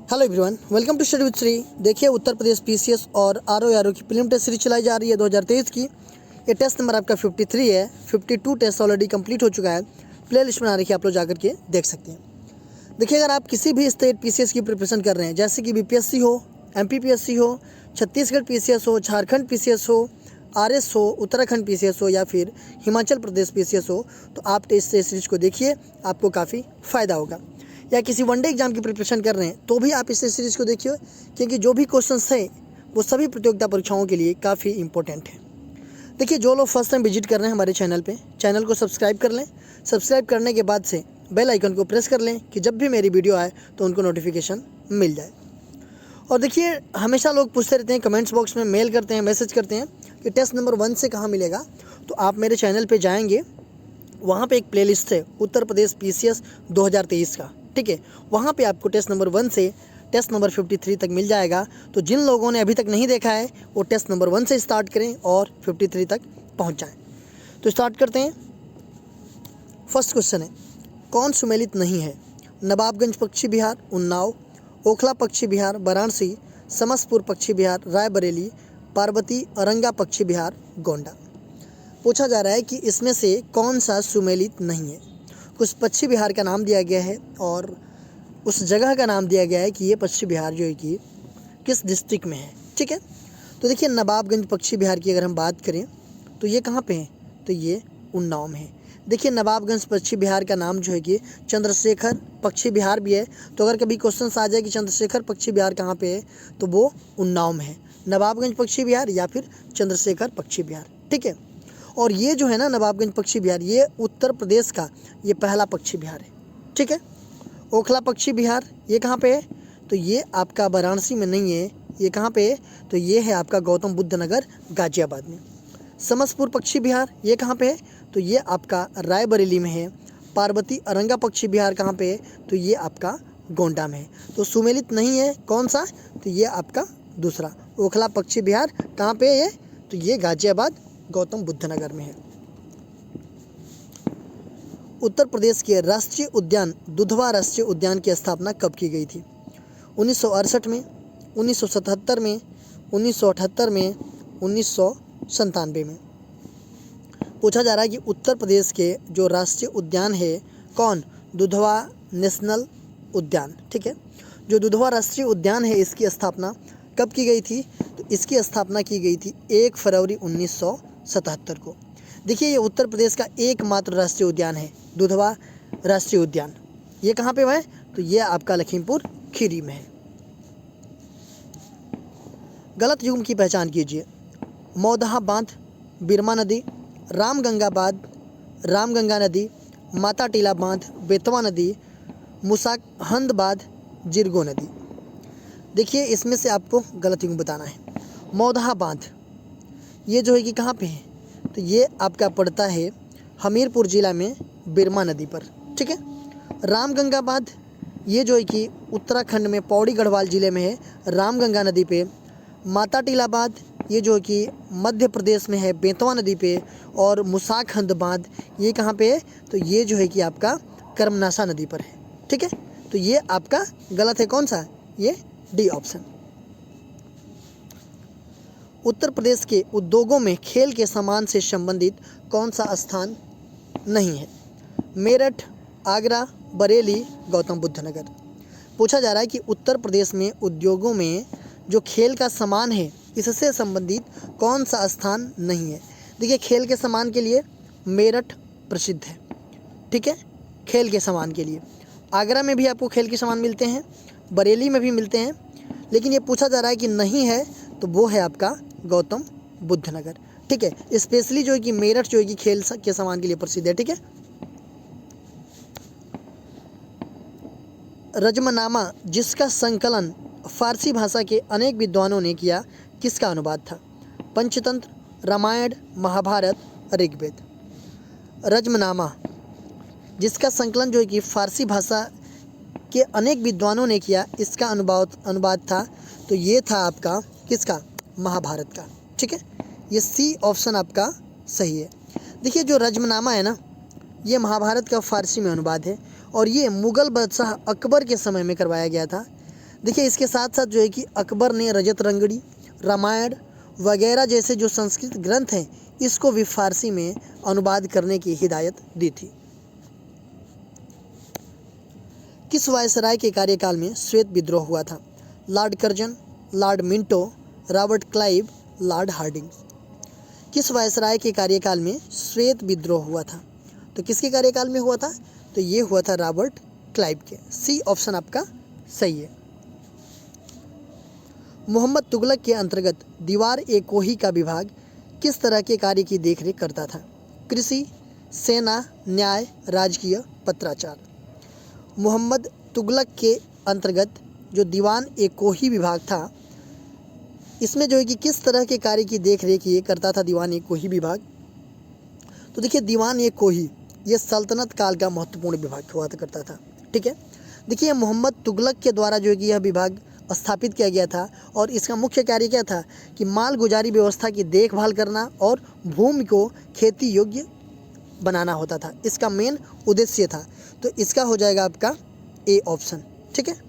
Hello everyone, welcome to study with Shri. देखिए, Uttar Pradesh PCS और RO की प्रीलिम टेस्ट सीरीज चलाई जा रही है 2023 की। ये टेस्ट नंबर आपका 53 है। 52 टेस्ट ऑलरेडी कंप्लीट हो चुका है। प्ले लिस्ट बना रखी है, आप लोग जाकर के देख सकते हैं। देखिए, अगर आप किसी भी स्टेट पीसीएस की प्रिपरेशन कर रहे हैं, जैसे कि बीपीएससी हो, एमपीपीएससी हो, छत्तीसगढ़ पीसीएस हो, झारखंड पीसीएस हो, आरएस हो, उत्तराखंड पीसीएस हो या फिर हिमाचल प्रदेश पीसीएस हो, तो आप टेस्ट सीरीज को देखिए, आपको काफ़ी फ़ायदा होगा। या किसी वनडे एग्जाम की प्रिपरेशन कर रहे हैं तो भी आप इस सीरीज़ को देखिए, क्योंकि जो भी क्वेश्चंस हैं वो सभी प्रतियोगिता परीक्षाओं के लिए काफ़ी इंपॉर्टेंट है। देखिए, जो लोग फर्स्ट टाइम विजिट कर रहे हैं हमारे चैनल पे, चैनल को सब्सक्राइब कर लें। सब्सक्राइब करने के बाद से बेल आइकन को प्रेस कर लें कि जब भी मेरी वीडियो आए तो उनको नोटिफिकेशन मिल जाए। और देखिए, हमेशा लोग पूछते रहते हैं, कमेंट्स बॉक्स में मेल करते हैं, मैसेज करते हैं कि टेस्ट नंबर 1 से कहाँ मिलेगा। तो आप मेरे चैनल पर जाएँगे, वहाँ पर एक प्ले है उत्तर प्रदेश पीसीएस 2023 का, ठीक है। वहाँ पे आपको टेस्ट नंबर 1 से टेस्ट नंबर 53 तक मिल जाएगा। तो जिन लोगों ने अभी तक नहीं देखा है वो टेस्ट नंबर 1 से स्टार्ट करें और 53 तक पहुँच जाएं। तो स्टार्ट करते हैं। फर्स्ट क्वेश्चन है, कौन सुमेलित नहीं है? नवाबगंज पश्चिम बिहार, उन्नाव, ओखला पश्चिम बिहार, वाराणसी, समस्तीपुर पश्चिम बिहार, रायबरेली, पार्वती, औरंगा पश्चिम बिहार, गोंडा। पूछा जा रहा है कि इसमें से कौन सा सुमेलित नहीं है। कुछ पश्चिम बिहार का नाम दिया गया है और उस जगह का नाम दिया गया है कि ये पश्चिम बिहार जो है कि किस डिस्ट्रिक्ट में है, ठीक है। तो देखिए, नवाबगंज पश्चिम बिहार की अगर हम बात करें तो ये कहाँ पे है? तो ये उन्नाव में है। देखिए, नवाबगंज पश्चिम बिहार का नाम जो है कि चंद्रशेखर पश्चिम बिहार भी है। तो अगर कभी क्वेश्चन आ जाए कि चंद्रशेखर पश्चिम बिहार कहाँ पे है, तो वो उन्नाव में है। नवाबगंज पश्चिम बिहार या फिर चंद्रशेखर पश्चिम बिहार, ठीक है। और ये जो है ना, नवाबगंज पश्चिम बिहार, ये उत्तर प्रदेश का ये पहला पश्चिम बिहार है, ठीक है। ओखला पश्चिम बिहार ये कहाँ पे है? तो ये आपका वाराणसी में नहीं है। ये कहाँ पे है? तो ये है आपका गौतम बुद्ध नगर, गाजियाबाद में। समस्तीपुर पश्चिम बिहार ये कहाँ पे है? तो ये आपका रायबरेली में है। पार्वती औरंगा पश्चिम बिहार कहाँ पे है? तो ये आपका गोंडा में है। तो सुमेलित नहीं है कौन सा? तो ये आपका दूसरा ओखला पश्चिम बिहार कहाँ पे है? तो ये गाजियाबाद, गौतम बुद्ध नगर में है। उत्तर प्रदेश के राष्ट्रीय उद्यान दुधवा राष्ट्रीय उद्यान की स्थापना कब की गई थी? 1968 में, 1977 में, 1978 में, 1997 में। पूछा जा रहा है कि उत्तर प्रदेश के जो राष्ट्रीय उद्यान है कौन? दुधवा नेशनल उद्यान, ठीक है। जो दुधवा राष्ट्रीय उद्यान है इसकी स्थापना कब की गई थी? तो इसकी स्थापना की गई थी 1 फरवरी 1977 को। देखिए, ये उत्तर प्रदेश का एकमात्र राष्ट्रीय उद्यान है, दुधवा राष्ट्रीय उद्यान। ये कहाँ पे है? तो ये आपका लखीमपुर खीरी में है। गलत युग्म की पहचान कीजिए। मौदहा बांध, बिरमा नदी, रामगंगा बांध, रामगंगा नदी, माता टीला बांध, बेतवा नदी, मुसाकहंद बांध, जिरगो नदी। देखिए, इसमें से आपको गलत युग्म बताना है। मौदहा बांध ये जो है कि कहाँ पे है? तो ये आपका पड़ता है हमीरपुर ज़िला में, बिरमा नदी पर, ठीक है। रामगंगा बांध ये जो है कि उत्तराखंड में पौड़ी गढ़वाल ज़िले में है, रामगंगा नदी पे। माता टीला बांध ये जो है कि मध्य प्रदेश में है, बेतवा नदी पे। और मुसाकहंद बांध ये कहाँ पे है? तो ये जो है कि आपका कर्मनाशा नदी पर है, ठीक है। तो ये आपका गलत है, कौन सा? ये डी ऑप्शन। उत्तर प्रदेश के उद्योगों में खेल के सामान से संबंधित कौन सा स्थान नहीं है? मेरठ, आगरा, बरेली, गौतम बुद्ध नगर। पूछा जा रहा है कि उत्तर प्रदेश में उद्योगों में जो खेल का सामान है इससे संबंधित कौन सा स्थान नहीं है। देखिए, खेल के सामान के लिए मेरठ प्रसिद्ध है, ठीक है, खेल के सामान के लिए। आगरा में भी आपको खेल के सामान मिलते हैं, बरेली में भी मिलते हैं। लेकिन ये पूछा जा रहा है कि नहीं है, तो वो है आपका गौतम बुद्ध नगर, ठीक है। स्पेशली जो है कि मेरठ जो है कि खेल के सामान के लिए प्रसिद्ध है, ठीक है। रजमनामा जिसका संकलन फारसी भाषा के अनेक विद्वानों ने किया, किसका अनुवाद था? पंचतंत्र, रामायण, महाभारत, ऋग्वेद। रजमनामा जिसका संकलन जो है कि फारसी भाषा के अनेक विद्वानों ने किया, इसका अनुवाद था, तो ये था आपका किसका? महाभारत का, ठीक है। ये सी ऑप्शन आपका सही है। देखिए, जो रजमनामा है ना, ये महाभारत का फारसी में अनुवाद है और ये मुग़ल बादशाह अकबर के समय में करवाया गया था। देखिए इसके साथ साथ जो है कि अकबर ने रजत रंगड़ी, रामायण वगैरह जैसे जो संस्कृत ग्रंथ हैं इसको भी फारसी में अनुवाद करने की हिदायत दी थी। किस वायसराय के कार्यकाल में श्वेत विद्रोह हुआ था? Lord Curzon, Lord Minto, Robert Clive, Lord Hardinge. किस वायसराय के कार्यकाल में श्वेत विद्रोह हुआ था? तो किसके कार्यकाल में हुआ था? तो ये हुआ था रॉबर्ट क्लाइव के। सी ऑप्शन आपका सही है। मोहम्मद तुगलक के अंतर्गत दीवार ए कोही का विभाग किस तरह के कार्य की देखरेख करता था? कृषि, सेना, न्याय, राजकीय, पत्राचार। मोहम्मद तुगलक के अंतर्गत जो दीवान ए कोही विभाग था इसमें जो है कि किस तरह के कार्य की देखरेख ये करता था दीवान ए कोही विभाग? तो देखिए दीवान ए कोही ये सल्तनत काल का महत्वपूर्ण विभाग हुआ करता था। ठीक है, देखिए मोहम्मद तुगलक के द्वारा जो है कि यह विभाग स्थापित किया गया था और इसका मुख्य कार्य क्या था कि माल गुजारी व्यवस्था की देखभाल करना और भूमि को खेती योग्य बनाना होता था। इसका मेन उद्देश्य था। तो इसका हो जाएगा आपका ए ऑप्शन। ठीक है,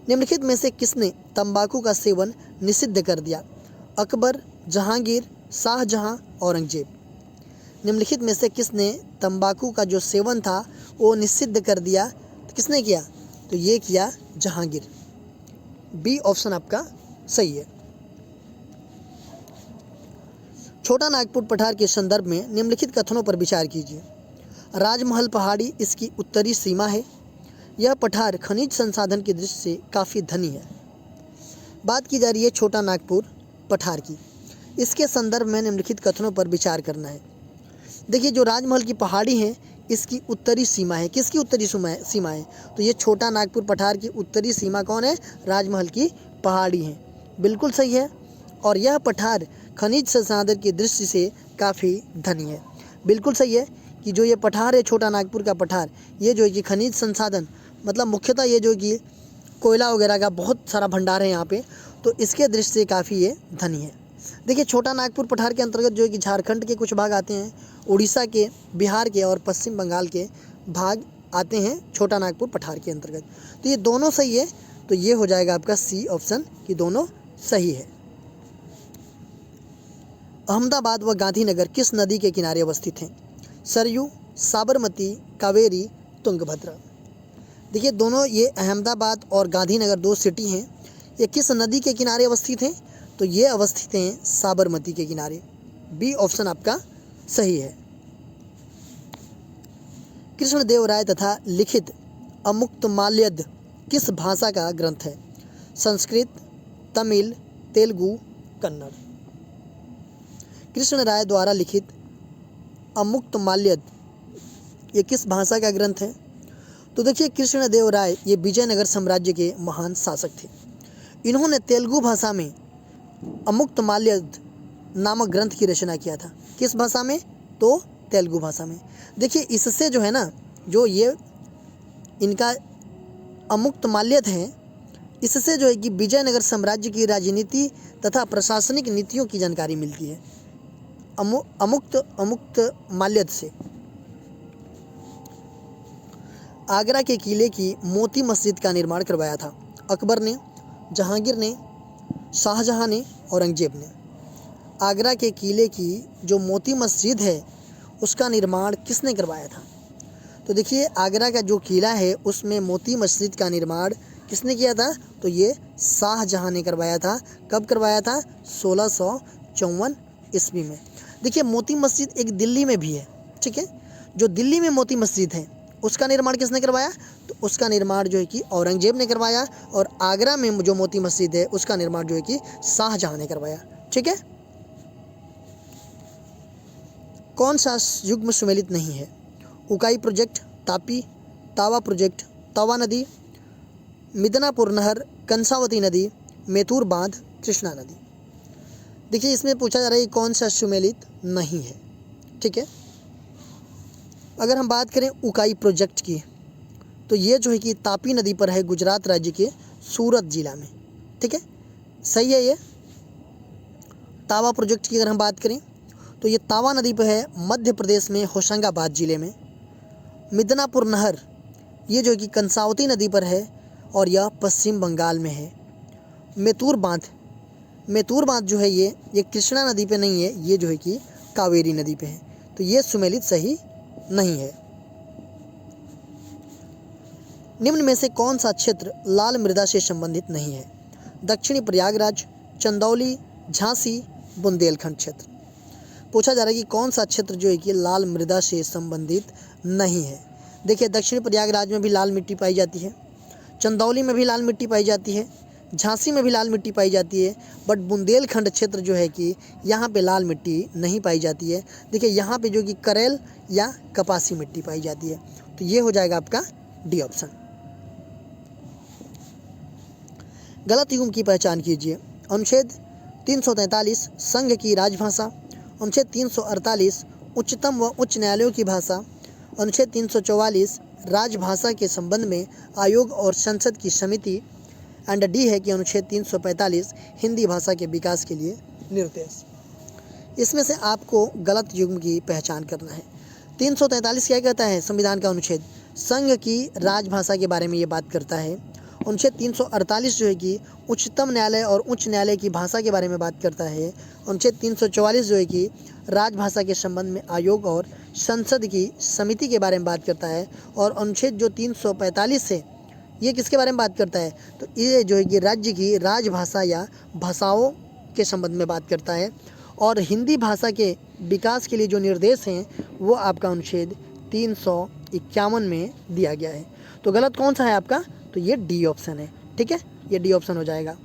निम्नलिखित में से किसने तंबाकू का सेवन निषिद्ध कर दिया? अकबर, जहांगीर, शाहजहां, औरंगजेब। निम्नलिखित में से किसने तंबाकू का जो सेवन था वो निषिद्ध कर दिया? तो किसने किया? तो ये किया जहांगीर। बी ऑप्शन आपका सही है। छोटा नागपुर पठार के संदर्भ में निम्नलिखित कथनों पर विचार कीजिए। राजमहल पहाड़ी इसकी उत्तरी सीमा है। यह पठार खनिज संसाधन की दृष्टि से काफ़ी धनी है। बात की जा रही है छोटा नागपुर पठार की। इसके संदर्भ में निम्नलिखित कथनों पर विचार करना है। देखिए जो राजमहल की पहाड़ी है इसकी उत्तरी सीमा है। किसकी उत्तरी सीमा है? तो ये छोटा नागपुर पठार की उत्तरी सीमा कौन है? राजमहल की पहाड़ी है। बिल्कुल सही है। और यह पठार खनिज संसाधन की दृष्टि से काफ़ी धनी है। बिल्कुल सही है कि जो ये पठार है छोटा नागपुर का पठार ये जो है कि खनिज संसाधन मतलब मुख्यतः ये जो कि कोयला वगैरह का बहुत सारा भंडार है यहाँ पे, तो इसके दृष्टि से काफ़ी ये धनी है। देखिए छोटा नागपुर पठार के अंतर्गत जो है कि झारखंड के कुछ भाग आते हैं, उड़ीसा के, बिहार के और पश्चिम बंगाल के भाग आते हैं छोटा नागपुर पठार के अंतर्गत। तो ये दोनों सही है। तो ये हो जाएगा आपका सी ऑप्शन कि दोनों सही है। अहमदाबाद व गांधीनगर किस नदी के किनारे अवस्थित हैं? सरयू, साबरमती, कावेरी, तुंगभद्रा। देखिए दोनों ये अहमदाबाद और गांधीनगर दो सिटी हैं, ये किस नदी के किनारे अवस्थित हैं? तो ये अवस्थित हैं साबरमती के किनारे। बी ऑप्शन आपका सही है। कृष्णदेवराय तथा लिखित अमुक्तमाल्यद किस भाषा का ग्रंथ है? संस्कृत, तमिल, तेलुगु, कन्नड़। कृष्णराय द्वारा लिखित अमुक्तमाल्यद ये किस भाषा का ग्रंथ है? तो देखिए कृष्णदेवराय ये विजयनगर साम्राज्य के महान शासक थे। इन्होंने तेलुगु भाषा में अमुक्तमाल्यद नामक ग्रंथ की रचना किया था। किस भाषा में? तो तेलुगु भाषा में। देखिए इससे जो है ना, जो ये इनका अमुक्तमाल्यद है, इससे जो है कि विजयनगर साम्राज्य की राजनीति तथा प्रशासनिक नीतियों की जानकारी मिलती है अमुक्तमाल्यद से। आगरा के किले की मोती मस्जिद का निर्माण करवाया था? अकबर ने, जहांगीर ने, शाहजहां ने, औरंगजेब ने। आगरा के किले की जो मोती मस्जिद है उसका निर्माण किसने करवाया था? तो देखिए आगरा का जो किला है उसमें मोती मस्जिद का निर्माण किसने किया था? तो ये शाहजहां ने करवाया था। कब करवाया था? 1654 ईस्वी में। देखिए मोती मस्जिद एक दिल्ली में भी है। ठीक है, जो दिल्ली में मोती मस्जिद है उसका निर्माण किसने करवाया? तो उसका निर्माण जो है कि औरंगजेब ने करवाया। और आगरा में जो मोती मस्जिद है उसका निर्माण जो है कि शाहजहां ने करवाया। ठीक है, कौन सा युग्म सुमेलित नहीं है? उकाई प्रोजेक्ट, तापी, तावा प्रोजेक्ट, तवा नदी, मिदनापुर नहर, कंसावती नदी, मैथुर बांध, कृष्णा नदी। देखिए इसमें पूछा जा रहा है कौन सा सुमेलित नहीं है। ठीक है, अगर हम बात करें उकाई प्रोजेक्ट की तो ये जो है कि तापी नदी पर है, गुजरात राज्य के सूरत जिला में। ठीक है, सही है ये। तावा प्रोजेक्ट की अगर हम बात करें तो ये तावा नदी पर है, मध्य प्रदेश में होशंगाबाद जिले में। मिदनापुर नहर ये जो है कि कंसावती नदी पर है और यह पश्चिम बंगाल में है। मेतूर बांध जो है ये कृष्णा नदी पे नहीं है, ये जो है कि कावेरी नदी पे है। तो ये सुमेलित सही नहीं है। निम्न में से कौन सा क्षेत्र लाल मृदा से संबंधित नहीं है? दक्षिणी प्रयागराज, चंदौली, झांसी, बुंदेलखंड क्षेत्र। पूछा जा रहा है कि कौन सा क्षेत्र जो है कि लाल मृदा से संबंधित नहीं है। देखिए, दक्षिणी प्रयागराज में भी लाल मिट्टी पाई जाती है, चंदौली में भी लाल मिट्टी पाई जाती है, झांसी में भी लाल मिट्टी पाई जाती है, बट बुंदेलखंड क्षेत्र जो है कि यहाँ पे लाल मिट्टी नहीं पाई जाती है। देखिए, यहाँ पे जो कि करेल या कपासी मिट्टी पाई जाती है। तो ये हो जाएगा आपका डी ऑप्शन। गलत युग्म की पहचान कीजिए। अनुच्छेद 343 संघ की राजभाषा, अनुच्छेद 348 उच्चतम व उच्च न्यायालयों की भाषा, अनुच्छेद 344 राजभाषा के संबंध में आयोग और संसद की समिति, एंड डी है कि अनुच्छेद 345 हिंदी भाषा के विकास के लिए निर्देश। इसमें से आपको गलत युग्म की पहचान करना है। 343 क्या कहता है? संविधान का अनुच्छेद संघ की राजभाषा के बारे में ये बात करता है। अनुच्छेद 348 जो है कि उच्चतम न्यायालय और उच्च न्यायालय की भाषा के बारे में बात करता है। अनुच्छेद 344 जो है कि राजभाषा के संबंध में आयोग और संसद की समिति के बारे में बात करता है। और अनुच्छेद जो 345 है ये किसके बारे में बात करता है? तो ये जो है कि राज्य की राजभाषा या भाषाओं के संबंध में बात करता है। और हिंदी भाषा के विकास के लिए जो निर्देश हैं वो आपका अनुच्छेद 351 में दिया गया है। तो गलत कौन सा है आपका? तो ये डी ऑप्शन है। ठीक है, ये डी ऑप्शन हो जाएगा।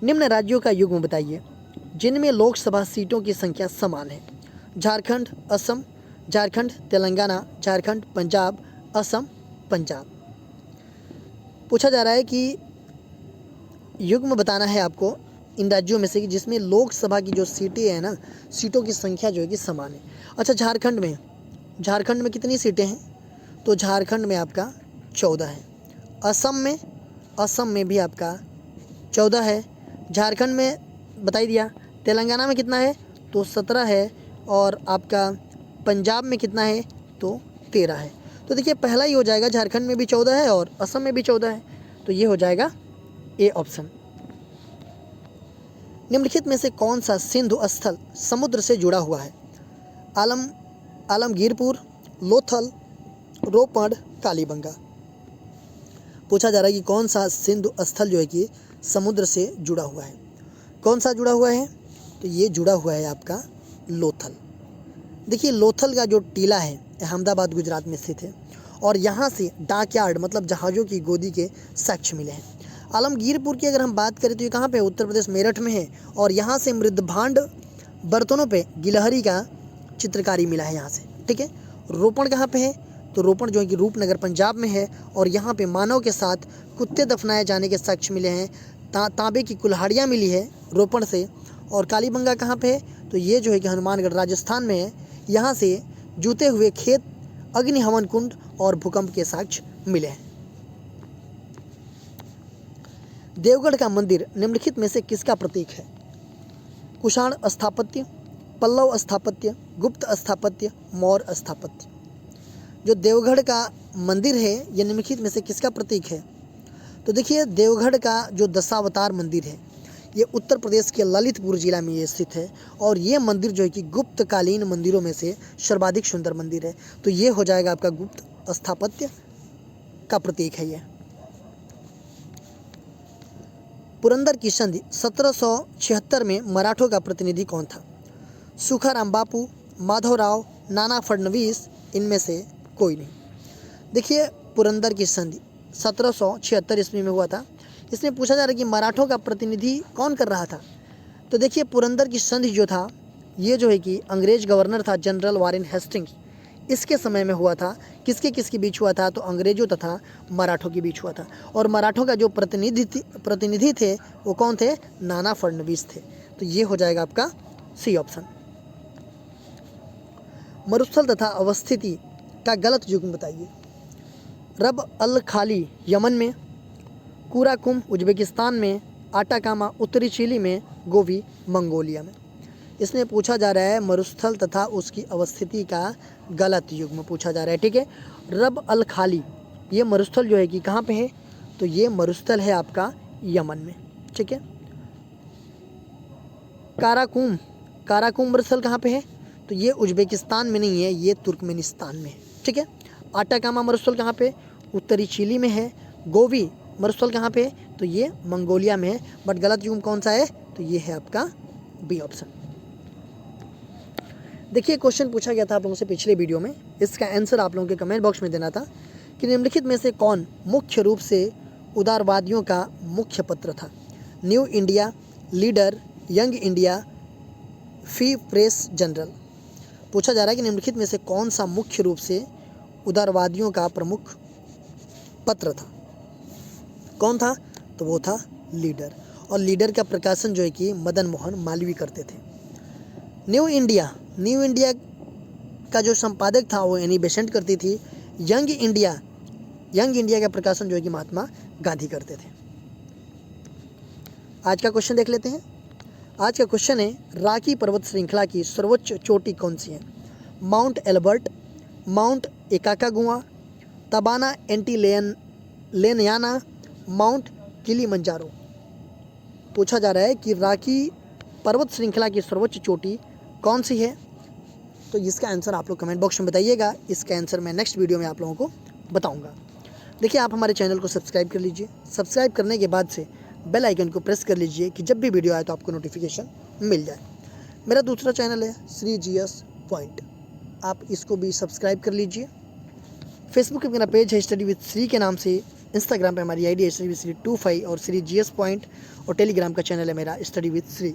निम्न राज्यों का युग्म बताइए जिनमें लोकसभा सीटों की संख्या समान है। झारखंड, असम, झारखंड तेलंगाना, झारखंड पंजाब, असम पंजाब। पूछा जा रहा है कि युग्म बताना है आपको इन राज्यों में से कि जिसमें लोकसभा की जो सीटें हैं ना, सीटों की संख्या जो है कि समान है। अच्छा, झारखंड में कितनी सीटें हैं? तो झारखंड में आपका 14 है। असम में भी आपका 14 है। झारखंड में बता ही दिया। तेलंगाना में कितना है? तो 17 है। और आपका पंजाब में कितना है? तो 13 है। तो देखिए, पहला ही हो जाएगा, झारखंड में भी 14 है और असम में भी 14 है। तो ये हो जाएगा ए ऑप्शन। निम्नलिखित में से कौन सा सिंधु स्थल समुद्र से जुड़ा हुआ है? आलमगीरपुर, लोथल, रोपड़, कालीबंगा। पूछा जा रहा है कि कौन सा सिंधु स्थल जो है कि समुद्र से जुड़ा हुआ है। कौन सा जुड़ा हुआ है? तो ये जुड़ा हुआ है आपका लोथल। देखिए, लोथल का जो टीला है अहमदाबाद गुजरात में स्थित है और यहाँ से डाकयार्ड मतलब जहाज़ों की गोदी के साक्ष्य मिले हैं। आलमगीरपुर की अगर हम बात करें तो ये कहाँ पे? उत्तर प्रदेश मेरठ में है। और यहाँ से मृदभांड बर्तनों पे गिलहरी का चित्रकारी मिला है यहाँ से। ठीक है। रोपड़ कहाँ पे है? तो रोपड़ जो है कि रूपनगर पंजाब में है और यहाँ पे मानव के साथ कुत्ते दफनाए जाने के साक्ष्य मिले हैं। तांबे की कुल्हाड़ियाँ मिली है रोपड़ से। और कालीबंगा कहाँ पे है? तो ये जो है कि हनुमानगढ़ राजस्थान में है। यहाँ से जूते हुए खेत, अग्नि हवन कुंड और भूकंप के साक्ष्य मिले हैं। देवगढ़ का मंदिर निम्नलिखित में से किसका प्रतीक है? कुषाण स्थापत्य, पल्लव स्थापत्य, गुप्त स्थापत्य, मौर्य स्थापत्य। जो देवगढ़ का मंदिर है ये निम्नलिखित में से किसका प्रतीक है? तो देखिए, देवगढ़ का जो दशावतार मंदिर है ये उत्तर प्रदेश के ललितपुर जिला में ये स्थित है और ये मंदिर जो है कि गुप्तकालीन मंदिरों में से सर्वाधिक सुंदर मंदिर है। तो ये हो जाएगा आपका गुप्त स्थापत्य का प्रतीक है ये। पुरंदर की संधि 1776 में मराठों का प्रतिनिधि कौन था? सुखाराम बापू, माधवराव, नाना फडणवीस, इनमें से कोई नहीं। देखिए, पुरंदर की संधि 1776 ईस्वी में हुआ था। इसमें पूछा जा रहा है कि मराठों का प्रतिनिधि कौन कर रहा था? तो देखिए, पुरंदर की संधि जो था ये जो है कि अंग्रेज गवर्नर था जनरल वारेन हेस्टिंग्स, इसके समय में हुआ था। किसके बीच हुआ था? तो अंग्रेजों तथा मराठों के बीच हुआ था। और मराठों का जो प्रतिनिधि थे वो कौन थे? नाना फडणवीस थे। तो ये हो जाएगा आपका सी ऑप्शन। मरुस्थल तथा अवस्थिति का गलत युग्म बताइए। रब अल खाली यमन में, कुराकुम उज्बेकिस्तान में, आटाकामा उत्तरी चिली में, गोवी मंगोलिया में। इसमें पूछा जा रहा है मरुस्थल तथा उसकी अवस्थिति का गलत युग्म पूछा जा रहा है। ठीक है, रब अल खाली, ये मरुस्थल जो है कि कहाँ पे है, तो ये मरुस्थल है आपका यमन में। ठीक है, काराकुम, काराकुम मरुस्थल कहाँ पे है, तो ये उज्बेकिस्तान में नहीं है, ये तुर्कमेनिस्तान में है। ठीक है, आटाकामा मरुस्थल कहाँ पे, उत्तरी चिली में है। गोवी मरुस्थल कहाँ पे है, तो ये मंगोलिया में है। बट गलत युग्म कौन सा है, तो ये है आपका बी ऑप्शन। देखिए क्वेश्चन पूछा गया था आप लोगों से पिछले वीडियो में, इसका आंसर आप लोगों के कमेंट बॉक्स में देना था कि निम्नलिखित में से कौन मुख्य रूप से उदारवादियों का मुख्य पत्र था। New India, leader, young India, free press general. पूछा जा रहा है कि निम्नलिखित में से कौन सा मुख्य रूप से उदारवादियों का प्रमुख पत्र था। कौन था, तो वो था लीडर, और लीडर का प्रकाशन जो है कि मदन मोहन मालवीय करते थे। न्यू इंडिया, न्यू इंडिया का जो संपादक था वो एनी बेसेंट करती थी। यंग इंडिया, यंग इंडिया का प्रकाशन जो है कि महात्मा गांधी करते थे। आज का क्वेश्चन देख लेते हैं। आज का क्वेश्चन है, राकी पर्वत श्रृंखला की सर्वोच्च चोटी कौन सी है। माउंट एल्बर्ट, माउंट एकाकागुआ, तबाना एंटीलेनियाना, माउंट किलिमंजारो। पूछा जा रहा है कि राकी पर्वत श्रृंखला की सर्वोच्च चोटी कौन सी है, तो इसका आंसर आप लोग कमेंट बॉक्स में बताइएगा। इसका आंसर मैं नेक्स्ट वीडियो में आप लोगों को बताऊंगा। देखिए आप हमारे चैनल को सब्सक्राइब कर लीजिए। सब्सक्राइब करने के बाद से बेल आइकन को प्रेस कर लीजिए कि जब भी वीडियो आए तो आपको नोटिफिकेशन मिल जाए। मेरा दूसरा चैनल है श्री जीएस पॉइंट, आप इसको भी सब्सक्राइब कर लीजिए। फेसबुक पे मेरा पेज है स्टडी विद श्री के नाम से, इंस्टाग्राम पे हमारी आईडी है स्टडी विद श्री 25 और श्री जीएस पॉइंट, और टेलीग्राम का चैनल है मेरा स्टडी विद श्री।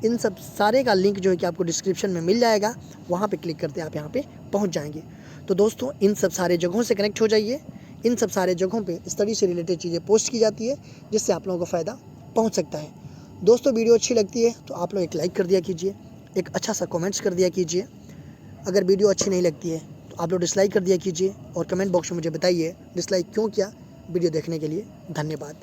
इन सब सारे का लिंक जो है कि आपको डिस्क्रिप्शन में मिल जाएगा, वहाँ पे क्लिक करते आप यहाँ पे पहुँच जाएंगे। तो दोस्तों इन सब सारे जगहों से कनेक्ट हो जाइए। इन सब सारे जगहों पे स्टडी से रिलेटेड चीज़ें पोस्ट की जाती है, जिससे आप लोगों को फ़ायदा पहुँच सकता है। दोस्तों वीडियो अच्छी लगती है तो आप लोग एक लाइक कर दिया कीजिए, एक अच्छा सा कमेंट्स कर दिया कीजिए। अगर वीडियो अच्छी नहीं लगती है तो आप लोग डिसलाइक कर दिया कीजिए, और कमेंट बॉक्स में मुझे बताइए डिसलाइक क्यों किया। वीडियो देखने के लिए धन्यवाद।